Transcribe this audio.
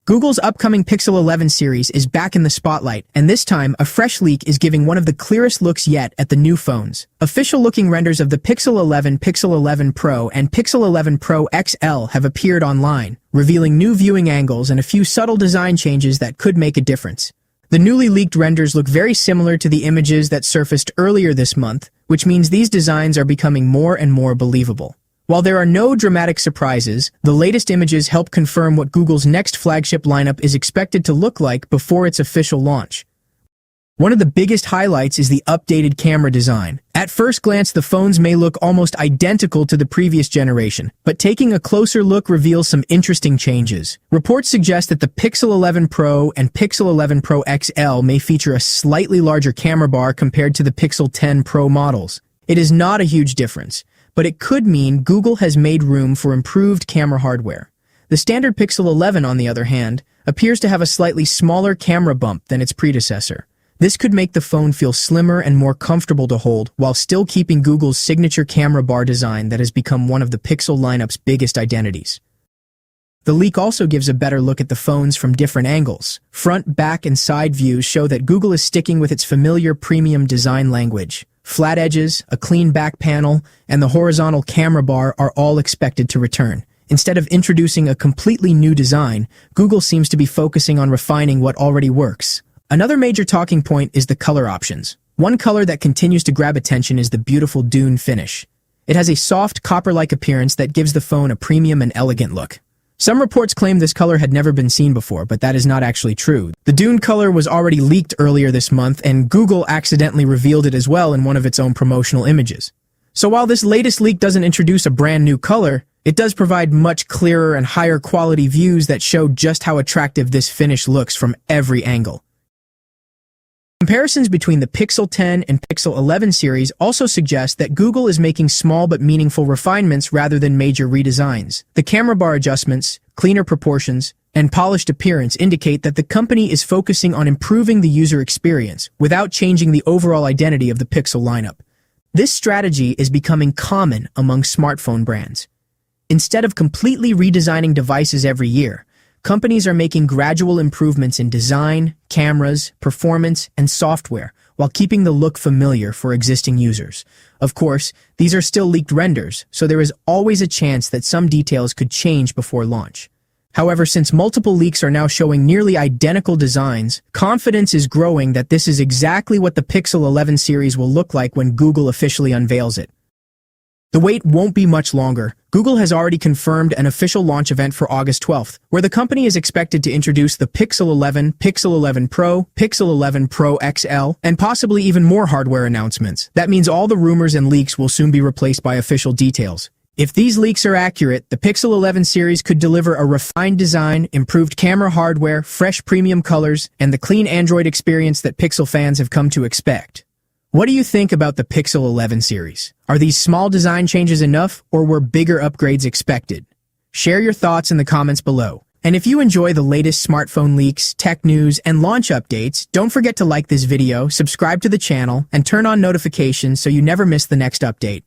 Google's upcoming Pixel 11 series is back in the spotlight, and this time, a fresh leak is giving one of the clearest looks yet at the new phones. Official-looking renders of the Pixel 11, Pixel 11 Pro, and Pixel 11 Pro XL have appeared online, revealing new viewing angles and a few subtle design changes that could make a difference. The newly leaked renders look very similar to the images that surfaced earlier this month, which means these designs are becoming more and more believable. While there are no dramatic surprises, the latest images help confirm what Google's next flagship lineup is expected to look like before its official launch. One of the biggest highlights is the updated camera design. At first glance, the phones may look almost identical to the previous generation, but taking a closer look reveals some interesting changes. Reports suggest that the Pixel 11 Pro and Pixel 11 Pro XL may feature a slightly larger camera bar compared to the Pixel 10 Pro models. It is not a huge difference, but it could mean Google has made room for improved camera hardware. The standard Pixel 11, on the other hand, appears to have a slightly smaller camera bump than its predecessor. This could make the phone feel slimmer and more comfortable to hold while still keeping Google's signature camera bar design that has become one of the Pixel lineup's biggest identities. The leak also gives a better look at the phones from different angles. Front, back, and side views show that Google is sticking with its familiar premium design language. Flat edges, a clean back panel, and the horizontal camera bar are all expected to return. Instead of introducing a completely new design, Google seems to be focusing on refining what already works. Another major talking point is the color options. One color that continues to grab attention is the beautiful Dune finish. It has a soft, copper-like appearance that gives the phone a premium and elegant look. Some reports claim this color had never been seen before, but that is not actually true. The Dune color was already leaked earlier this month, and Google accidentally revealed it as well in one of its own promotional images. So while this latest leak doesn't introduce a brand new color, it does provide much clearer and higher quality views that show just how attractive this finish looks from every angle. Comparisons between the Pixel 10 and Pixel 11 series also suggest that Google is making small but meaningful refinements rather than major redesigns. The camera bar adjustments, cleaner proportions, and polished appearance indicate that the company is focusing on improving the user experience without changing the overall identity of the Pixel lineup. This strategy is becoming common among smartphone brands. Instead of completely redesigning devices every year, companies are making gradual improvements in design, cameras, performance, and software, while keeping the look familiar for existing users. Of course, these are still leaked renders, so there is always a chance that some details could change before launch. However, since multiple leaks are now showing nearly identical designs, confidence is growing that this is exactly what the Pixel 11 series will look like when Google officially unveils it. The wait won't be much longer. Google has already confirmed an official launch event for August 12th, where the company is expected to introduce the Pixel 11, Pixel 11 Pro, Pixel 11 Pro XL, and possibly even more hardware announcements. That means all the rumors and leaks will soon be replaced by official details. If these leaks are accurate, the Pixel 11 series could deliver a refined design, improved camera hardware, fresh premium colors, and the clean Android experience that Pixel fans have come to expect. What do you think about the Pixel 11 series? Are these small design changes enough, or were bigger upgrades expected? Share your thoughts in the comments below. And if you enjoy the latest smartphone leaks, tech news, and launch updates, don't forget to like this video, subscribe to the channel, and turn on notifications so you never miss the next update.